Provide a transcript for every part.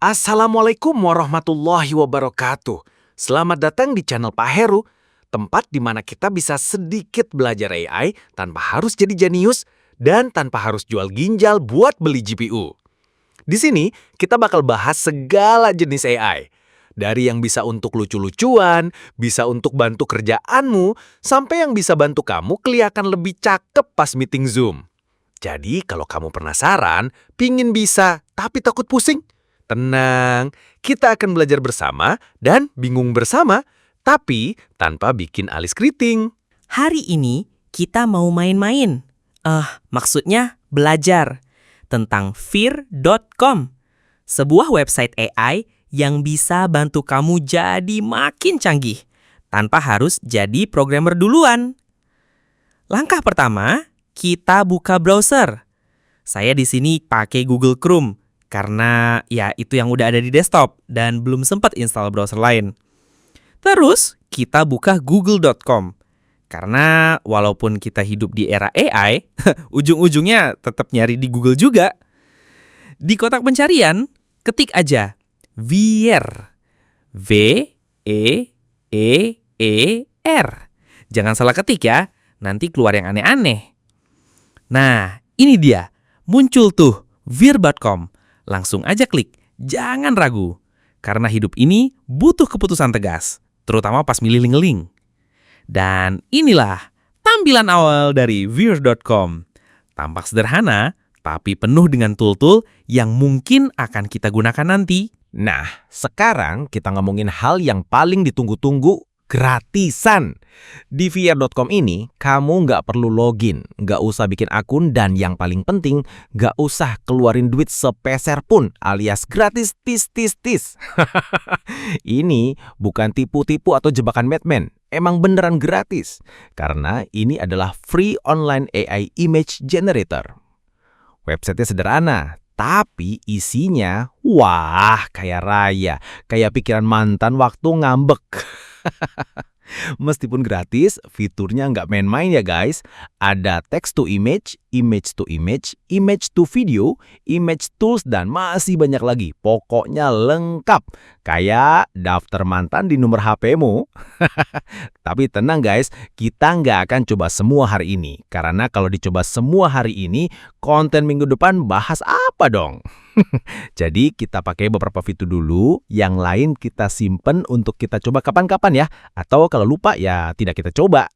Assalamualaikum warahmatullahi wabarakatuh. Selamat datang di channel Pak Heru, tempat di mana kita bisa sedikit belajar AI tanpa harus jadi jenius dan tanpa harus jual ginjal buat beli GPU. Di sini kita bakal bahas segala jenis AI. Dari yang bisa untuk lucu-lucuan, bisa untuk bantu kerjaanmu, sampai yang bisa bantu kamu kelihatan lebih cakep pas meeting Zoom. Jadi kalau kamu penasaran, pingin bisa tapi takut pusing, tenang, kita akan belajar bersama dan bingung bersama, tapi tanpa bikin alis keriting. Hari ini kita mau main-main. Maksudnya belajar tentang Fear.com, sebuah website AI yang bisa bantu kamu jadi makin canggih tanpa harus jadi programmer duluan. Langkah pertama, kita buka browser. Saya di sini pakai Google Chrome karena ya itu yang udah ada di desktop dan belum sempat install browser lain. Terus kita buka google.com. Karena walaupun kita hidup di era AI, ujung-ujungnya tetap nyari di Google juga. Di kotak pencarian, ketik aja Veer. V-E-E-E-R. Jangan salah ketik ya, nanti keluar yang aneh-aneh. Nah, ini dia. Muncul tuh, Veer.com. Langsung aja klik, jangan ragu. Karena hidup ini butuh keputusan tegas, terutama pas milih link-link. Dan inilah tampilan awal dari Veer.com. Tampak sederhana, tapi penuh dengan tool-tool yang mungkin akan kita gunakan nanti. Nah, sekarang kita ngomongin hal yang paling ditunggu-tunggu, gratisan. Di Veer.com ini, kamu nggak perlu login, nggak usah bikin akun, dan yang paling penting, nggak usah keluarin duit sepeser pun, alias gratis tis-tis-tis. Ini bukan tipu-tipu atau jebakan Batman, emang beneran gratis. Karena ini adalah free online AI image generator. Websitenya sederhana, tapi isinya, wah, kaya raya, kayak pikiran mantan waktu ngambek. Meskipun gratis, fiturnya nggak main-main ya guys. Ada text to image, image to image, image to video, image tools, dan masih banyak lagi. Pokoknya lengkap. Kayak daftar mantan di nomor HP-mu. Tapi tenang guys, kita nggak akan coba semua hari ini. Karena kalau dicoba semua hari ini, konten minggu depan bahas apa dong? Jadi kita pakai beberapa fitur dulu, yang lain kita simpen untuk kita coba kapan-kapan ya. Atau kalau lupa ya tidak kita coba.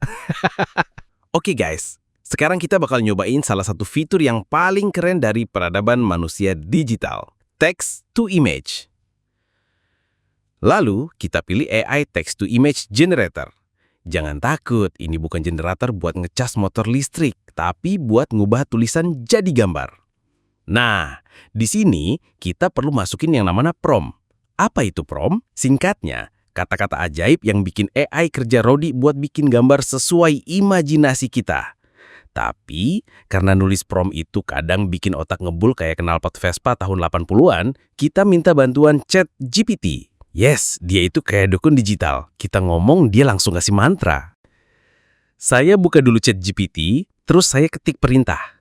Oke guys, sekarang kita bakal nyobain salah satu fitur yang paling keren dari peradaban manusia digital, text to image. Lalu kita pilih AI text to image generator. Jangan takut, ini bukan generator buat ngecas motor listrik, tapi buat ngubah tulisan jadi gambar. Nah, di sini kita perlu masukin yang namanya prompt. Apa itu prompt? Singkatnya, kata-kata ajaib yang bikin AI kerja rodi buat bikin gambar sesuai imajinasi kita. Tapi, karena nulis prompt itu kadang bikin otak ngebul kayak knalpot Vespa tahun 80-an, kita minta bantuan ChatGPT. Yes, dia itu kayak dukun digital. Kita ngomong, dia langsung kasih mantra. Saya buka dulu ChatGPT, terus saya ketik perintah.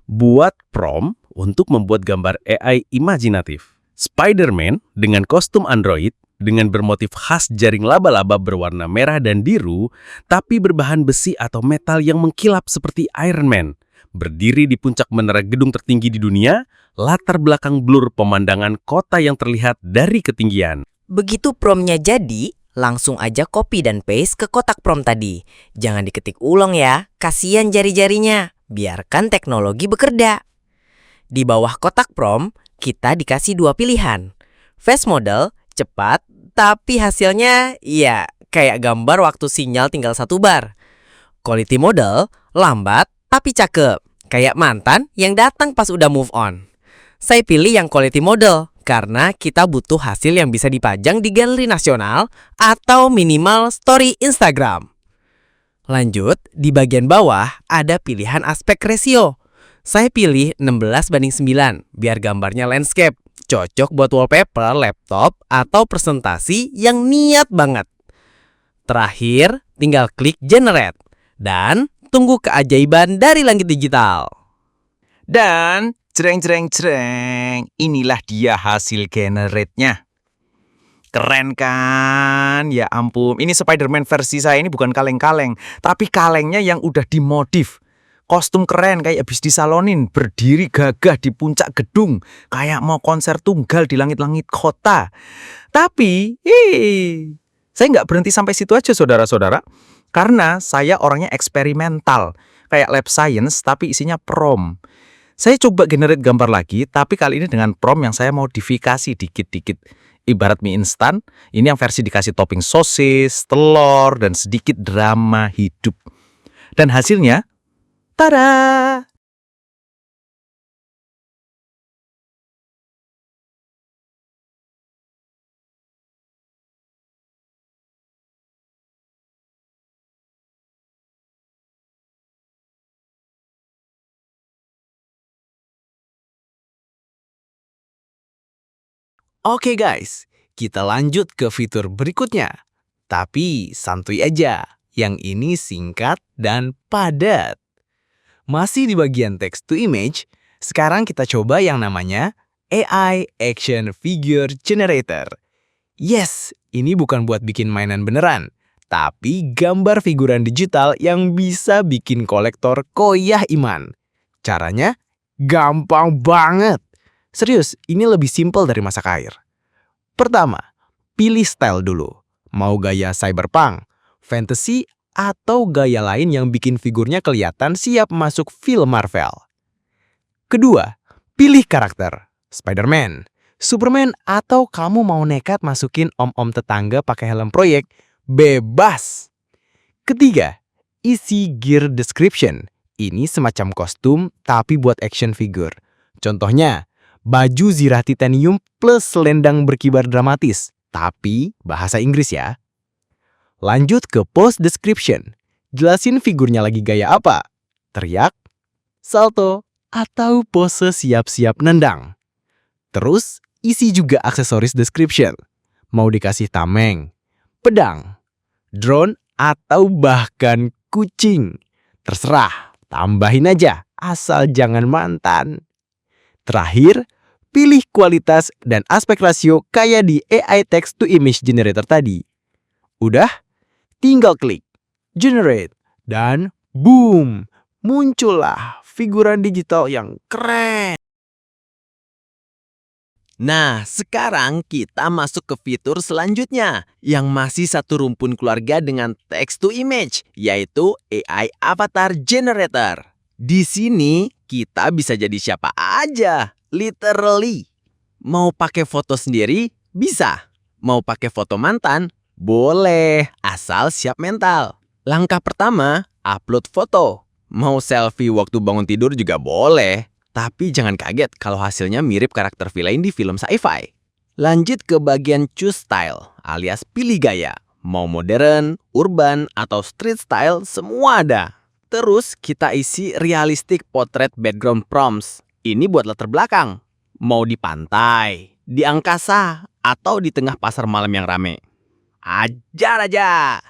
Buat prompt untuk membuat gambar AI imajinatif. Spider-Man dengan kostum Android, dengan bermotif khas jaring laba-laba berwarna merah dan biru, tapi berbahan besi atau metal yang mengkilap seperti Iron Man. Berdiri di puncak menara gedung tertinggi di dunia, latar belakang blur pemandangan kota yang terlihat dari ketinggian. Begitu promptnya jadi, langsung aja copy dan paste ke kotak prompt tadi. Jangan diketik ulang ya, kasihan jari-jarinya. Biarkan teknologi bekerja. Di bawah kotak prompt, kita dikasih dua pilihan. Fast model, cepat, tapi hasilnya ya kayak gambar waktu sinyal tinggal 1 bar. Quality model, lambat tapi cakep, kayak mantan yang datang pas udah move on. Saya pilih yang quality model karena kita butuh hasil yang bisa dipajang di galeri nasional atau minimal story Instagram. Lanjut, di bagian bawah ada pilihan aspek ratio. Saya pilih 16:9 biar gambarnya landscape. Cocok buat wallpaper, laptop, atau presentasi yang niat banget. Terakhir, tinggal klik generate. Dan tunggu keajaiban dari langit digital. Dan Jreng, jreng, jreng. Inilah dia hasil generate-nya. Keren kan? Ya ampun, ini Spider-Man versi saya ini bukan kaleng-kaleng, tapi kalengnya yang udah dimodif. Kostum keren kayak habis disalonin, berdiri gagah di puncak gedung, kayak mau konser tunggal di langit-langit kota. Tapi, saya nggak berhenti sampai situ aja saudara-saudara, karena saya orangnya eksperimental, kayak lab science tapi isinya prom. Saya coba generate gambar lagi, tapi kali ini dengan prompt yang saya modifikasi dikit-dikit. Ibarat mie instan, ini yang versi dikasih topping sosis, telur, dan sedikit drama hidup. Dan hasilnya, tada! Oke guys, kita lanjut ke fitur berikutnya. Tapi santuy aja, yang ini singkat dan padat. Masih di bagian text to image, sekarang kita coba yang namanya AI Action Figure Generator. Yes, ini bukan buat bikin mainan beneran, tapi gambar figuran digital yang bisa bikin kolektor koyah iman. Caranya gampang banget. Serius, ini lebih simpel dari masak air. Pertama, pilih style dulu. Mau gaya cyberpunk, fantasy, atau gaya lain yang bikin figurnya kelihatan siap masuk film Marvel. Kedua, pilih karakter. Spider-Man, Superman, atau kamu mau nekat masukin om-om tetangga pakai helm proyek, bebas. Ketiga, isi gear description. Ini semacam kostum tapi buat action figure. Contohnya, baju zirah titanium plus selendang berkibar dramatis, tapi bahasa Inggris ya. Lanjut ke pose description. Jelasin figurnya lagi gaya apa? Teriak, salto, atau pose siap-siap nendang. Terus, isi juga aksesoris description. Mau dikasih tameng, pedang, drone, atau bahkan kucing. Terserah, tambahin aja, asal jangan mantan. Terakhir, pilih kualitas dan aspek rasio kayak di AI Text to Image Generator tadi. Udah? Tinggal klik Generate dan boom! Muncullah figuran digital yang keren. Nah, sekarang kita masuk ke fitur selanjutnya yang masih satu rumpun keluarga dengan text to image, yaitu AI Avatar Generator. Di sini kita bisa jadi siapa aja, literally. Mau pakai foto sendiri? Bisa. Mau pakai foto mantan? Boleh, asal siap mental. Langkah pertama, upload foto. Mau selfie waktu bangun tidur juga boleh. Tapi jangan kaget kalau hasilnya mirip karakter villain di film sci-fi. Lanjut ke bagian choose style alias pilih gaya. Mau modern, urban, atau street style semua ada. Terus kita isi realistic portrait background prompts. Ini buat latar belakang. Mau di pantai, di angkasa, atau di tengah pasar malam yang rame. Ajar aja!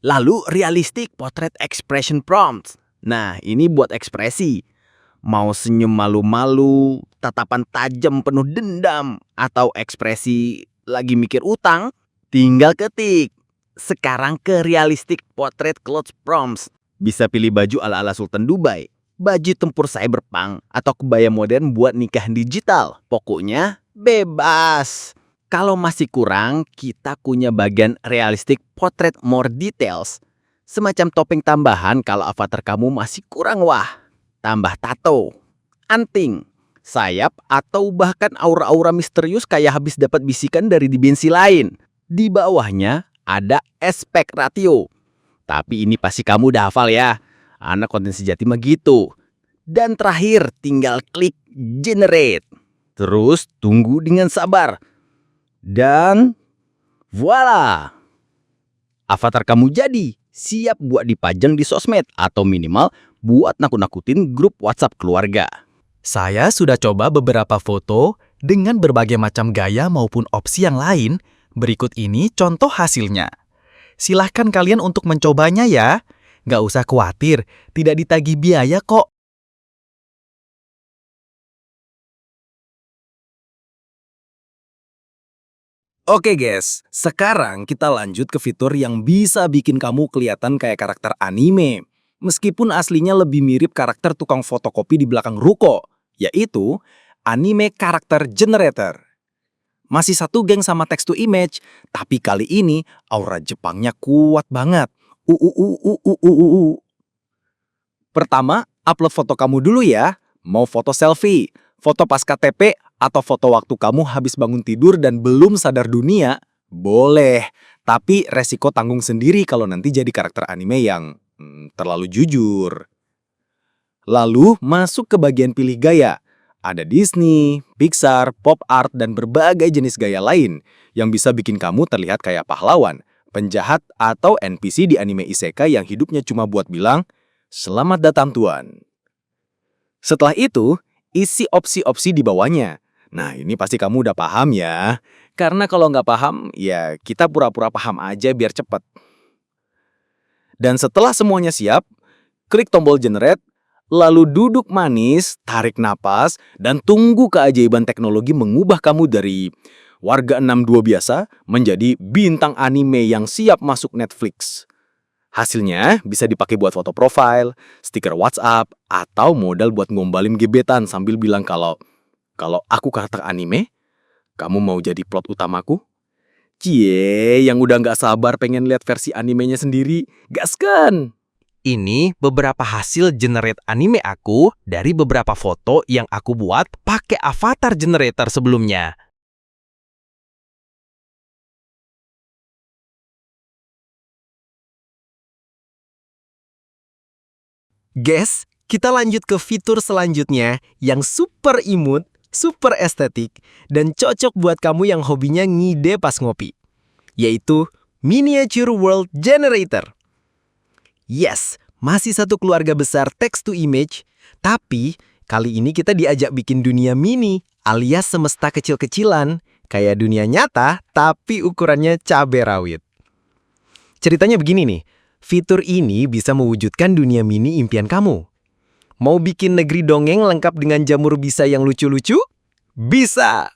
Lalu realistic portrait expression prompts. Nah, ini buat ekspresi. Mau senyum malu-malu, tatapan tajam penuh dendam, atau ekspresi lagi mikir utang, tinggal ketik. Sekarang ke realistic portrait clothes prompts. Bisa pilih baju ala-ala Sultan Dubai, baju tempur cyberpunk, atau kebaya modern buat nikah digital. Pokoknya bebas. Kalau masih kurang, kita punya bagian realistic portrait more details. Semacam topeng tambahan kalau avatar kamu masih kurang wah. Tambah tato, anting, sayap, atau bahkan aura-aura misterius kayak habis dapat bisikan dari dimensi lain. Di bawahnya ada aspek ratio. Tapi ini pasti kamu udah hafal ya. Anak konten sejati mah gitu. Dan terakhir tinggal klik generate. Terus tunggu dengan sabar. Dan voila! Avatar kamu jadi siap buat dipajang di sosmed atau minimal buat nakut-nakutin grup WhatsApp keluarga. Saya sudah coba beberapa foto dengan berbagai macam gaya maupun opsi yang lain. Berikut ini contoh hasilnya. Silahkan kalian untuk mencobanya ya. Nggak usah khawatir, tidak ditagih biaya kok. Oke guys, sekarang kita lanjut ke fitur yang bisa bikin kamu kelihatan kayak karakter anime. Meskipun aslinya lebih mirip karakter tukang fotokopi di belakang ruko, yaitu Anime Character Generator. Masih satu geng sama text to image, tapi kali ini aura Jepangnya kuat banget. Pertama, upload foto kamu dulu ya. Mau foto selfie, foto pas KTP, atau foto waktu kamu habis bangun tidur dan belum sadar dunia, boleh. Tapi resiko tanggung sendiri kalau nanti jadi karakter anime yang terlalu jujur. Lalu masuk ke bagian pilih gaya. Ada Disney, Pixar, pop art, dan berbagai jenis gaya lain yang bisa bikin kamu terlihat kayak pahlawan, penjahat, atau NPC di anime isekai yang hidupnya cuma buat bilang, "Selamat datang Tuan." Setelah itu, isi opsi-opsi di bawahnya. Nah, ini pasti kamu udah paham ya. Karena kalau nggak paham, ya kita pura-pura paham aja biar cepet. Dan setelah semuanya siap, klik tombol generate, lalu duduk manis, tarik napas, dan tunggu keajaiban teknologi mengubah kamu dari warga 62 biasa menjadi bintang anime yang siap masuk Netflix. Hasilnya bisa dipakai buat foto profile, stiker WhatsApp, atau modal buat ngombalin gebetan sambil bilang kalau aku karakter anime, kamu mau jadi plot utamaku? Cie, yang udah nggak sabar pengen lihat versi animenya sendiri, gaskan! Ini beberapa hasil generate anime aku dari beberapa foto yang aku buat pakai avatar generator sebelumnya. Guys, kita lanjut ke fitur selanjutnya yang super imut, super estetik, dan cocok buat kamu yang hobinya ngide pas ngopi, yaitu Miniature World Generator. Yes, masih satu keluarga besar text to image, tapi kali ini kita diajak bikin dunia mini alias semesta kecil-kecilan, kayak dunia nyata tapi ukurannya cabai rawit. Ceritanya begini nih, fitur ini bisa mewujudkan dunia mini impian kamu. Mau bikin negeri dongeng lengkap dengan jamur bisa yang lucu-lucu? Bisa!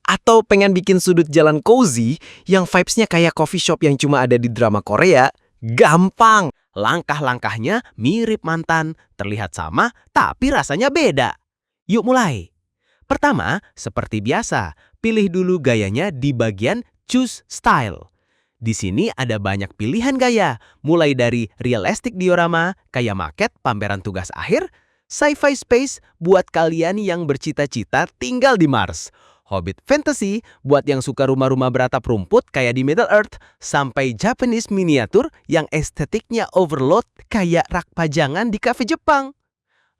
Atau pengen bikin sudut jalan cozy yang vibes-nya kayak coffee shop yang cuma ada di drama Korea? Gampang! Langkah-langkahnya mirip mantan, terlihat sama, tapi rasanya beda. Yuk mulai! Pertama, seperti biasa, pilih dulu gayanya di bagian Choose Style. Di sini ada banyak pilihan gaya, mulai dari realistic diorama, kayak maket pameran tugas akhir, sci-fi space buat kalian yang bercita-cita tinggal di Mars, Hobbit fantasy buat yang suka rumah-rumah beratap rumput kayak di Middle Earth, sampai Japanese miniatur yang estetiknya overload kayak rak pajangan di kafe Jepang.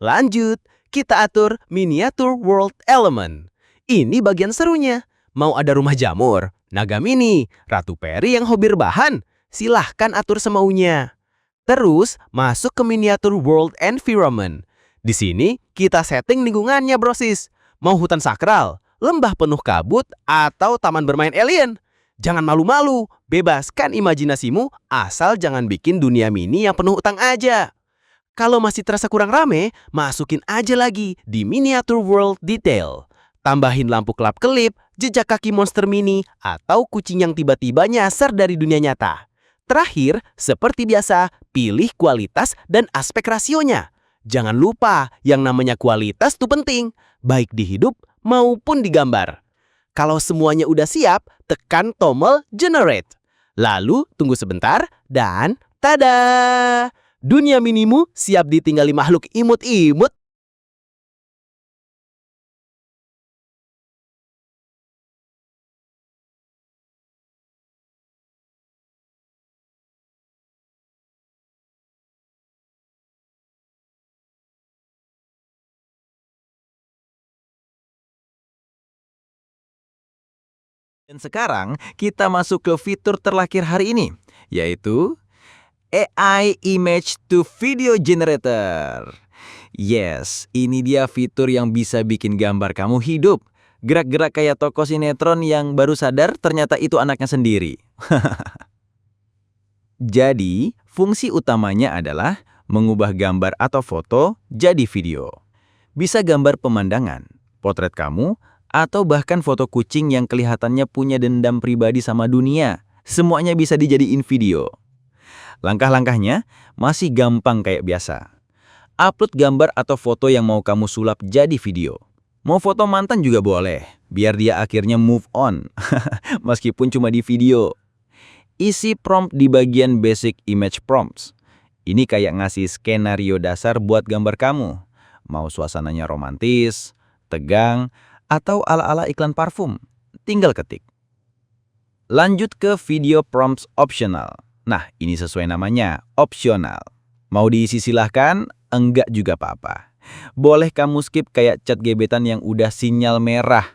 Lanjut, kita atur Miniature World Element. Ini bagian serunya. Mau ada rumah jamur, naga mini, ratu peri yang hobi rebahan, silahkan atur semaunya. Terus, masuk ke Miniature World Environment. Di sini, kita setting lingkungannya brosis. Mau hutan sakral, lembah penuh kabut, atau taman bermain alien. Jangan malu-malu, bebaskan imajinasimu, asal jangan bikin dunia mini yang penuh utang aja. Kalau masih terasa kurang rame, masukin aja lagi di Miniature World Detail. Tambahin lampu kelap-kelip, jejak kaki monster mini, atau kucing yang tiba-tiba nyasar dari dunia nyata. Terakhir, seperti biasa, pilih kualitas dan aspek rasionya. Jangan lupa, yang namanya kualitas tuh penting, baik di hidup maupun di gambar. Kalau semuanya udah siap, tekan tombol Generate. Lalu, tunggu sebentar, dan tada! Dunia minimu siap ditinggali makhluk imut-imut. Dan sekarang kita masuk ke fitur terlahir hari ini, yaitu AI Image to Video Generator. Yes, ini dia fitur yang bisa bikin gambar kamu hidup. Gerak-gerak kayak tokoh sinetron yang baru sadar ternyata itu anaknya sendiri. Jadi, fungsi utamanya adalah mengubah gambar atau foto jadi video. Bisa gambar pemandangan, potret kamu, atau bahkan foto kucing yang kelihatannya punya dendam pribadi sama dunia. Semuanya bisa dijadiin video. Langkah-langkahnya masih gampang kayak biasa. Upload gambar atau foto yang mau kamu sulap jadi video. Mau foto mantan juga boleh, biar dia akhirnya move on, meskipun cuma di video. Isi prompt di bagian basic image prompts. Ini kayak ngasih skenario dasar buat gambar kamu. Mau suasananya romantis, tegang, atau ala-ala iklan parfum. Tinggal ketik. Lanjut ke video prompts optional. Nah, ini sesuai namanya, optional. Mau diisi silahkan, enggak juga apa-apa. Boleh kamu skip kayak chat gebetan yang udah sinyal merah.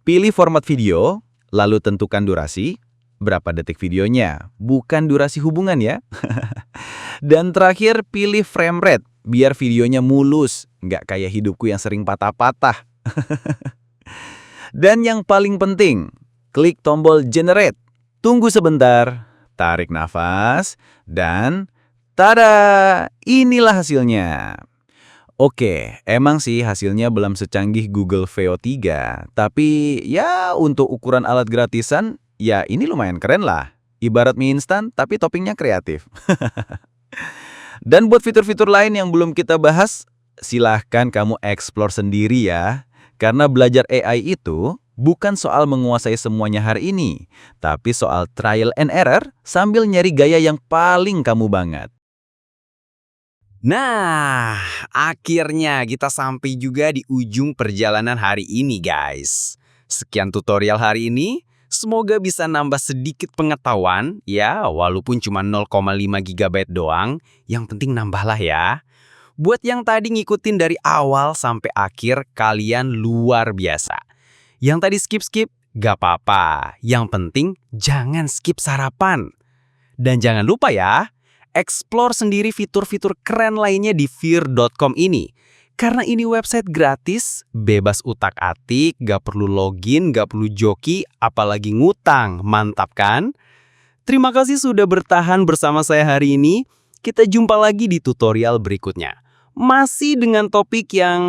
Pilih format video, lalu tentukan durasi. Berapa detik videonya, bukan durasi hubungan ya. Dan terakhir pilih frame rate, biar videonya mulus, nggak kayak hidupku yang sering patah-patah. Dan yang paling penting, klik tombol generate. Tunggu sebentar, tarik nafas, dan tada! Inilah hasilnya. Oke, emang sih hasilnya belum secanggih Google VO3, tapi ya untuk ukuran alat gratisan, ya ini lumayan keren lah. Ibarat mie instan, tapi toppingnya kreatif. Dan buat fitur-fitur lain yang belum kita bahas, silahkan kamu explore sendiri ya. Karena belajar AI itu bukan soal menguasai semuanya hari ini, tapi soal trial and error sambil nyari gaya yang paling kamu banget. Nah, akhirnya kita sampai juga di ujung perjalanan hari ini, guys. Sekian tutorial hari ini. Semoga bisa nambah sedikit pengetahuan, ya, walaupun cuma 0,5 GB doang. Yang penting nambahlah ya. Buat yang tadi ngikutin dari awal sampai akhir, kalian luar biasa. Yang tadi skip-skip, gak apa-apa. Yang penting jangan skip sarapan. Dan jangan lupa ya, explore sendiri fitur-fitur keren lainnya di Fear.com ini. Karena ini website gratis, bebas utak-atik, gak perlu login, gak perlu joki, apalagi ngutang. Mantap kan? Terima kasih sudah bertahan bersama saya hari ini. Kita jumpa lagi di tutorial berikutnya. Masih dengan topik yang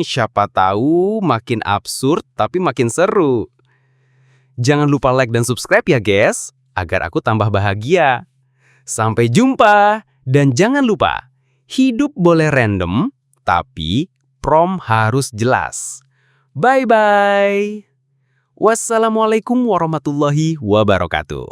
siapa tahu makin absurd tapi makin seru. Jangan lupa like dan subscribe ya guys, agar aku tambah bahagia. Sampai jumpa, dan jangan lupa, hidup boleh random, tapi prompt harus jelas. Bye-bye. Wassalamualaikum warahmatullahi wabarakatuh.